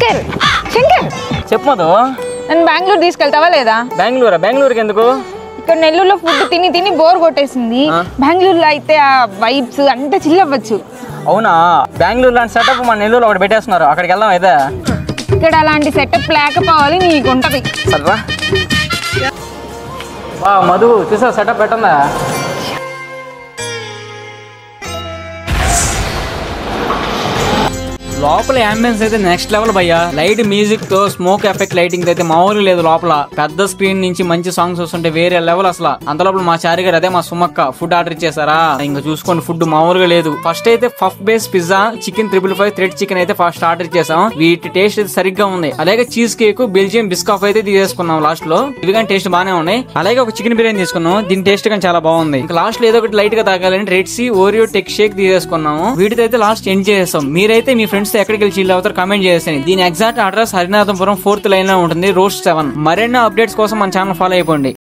శంకర్ శంకర్ చెప్పు మధు. నన్ను బెంగళూరు తీసుకెళ్తావా లేదా? బెంగళూరుకి ఎందుకు? ఇక్కడ నెల్లూరులో ఫుడ్ తిని తిని బోర్ కొట్టేసింది. బెంగళూరులో అయితే ఆ వైబ్స్ అంతా చిల్ అవ్వచ్చు. అవునా? బెంగళూరు లాంటి సెటప్ మన నెల్లూరులో ఒకటి పెట్టేస్తున్నారు, అక్కడికి వెళ్దాం అయితే. ఇక్కడ అలాంటి సెటప్ లేకపోవాలి, నీకు ఉంటది. సరేరా. మధు చూసా సెటప్ పెట్టందా? లోపల అంబియన్స్ అయితే నెక్స్ట్ లెవెల్ భయ్యా. లైట్ మ్యూజిక్ తో స్మోక్ ఎఫెక్ట్ లైటింగ్ అయితే మామూలు లేదు. లోపల పెద్ద స్క్రీన్ నుంచి మంచి సాంగ్స్ వస్తుంటే వేరే లెవెల్ అసలు. అంత లోపల మా చారి గారు అదే మా సుమక్క ఫుడ్ ఆర్డర్ ఇచ్చేసారా, ఇంకా చూసుకోండి ఫుడ్ మామూలుగా లేదు. ఫస్ట్ అయితే puff base pizza, chicken 555 thread chicken అయితే ఫస్ట్ ఆర్డర్ చేసాం. వీటి టేస్ట్ అయితే సరిగ్గా ఉంది. అలాగే చీజ్ కేక్, బెల్జియం బిస్కాఫ్ అయితే తీసేసుకున్నాం లాస్ట్ లో. ఇవి కానీ టేస్ట్ బానే ఉన్నాయి. అలాగే ఒక చికెన్ బిర్యానీ తీసుకున్నాం, దీని టేస్ట్ కానీ చాలా బాగుంది. ఇంకా లాస్ట్ లో ఏదో ఒకటి లైట్ గా తాగాలని red sea Oreo tech shake తీసేసుకున్నాము. వీటితో అయితే లాస్ట్ ఎండ్ చేసేస్తాం. మీరైతే మీ ఫ్రెండ్స్ ఎక్కడికి వెళ్ళి చిల్ అవుతారు కామెంట్ చేసేయండి. దీని exact address Harinathapuram 4th line లో ఉంటుంది, రోడ్ 7. మరెన్నో అప్డేట్స్ కోసం మన ఛానల్ ఫాలో అయిపోండి.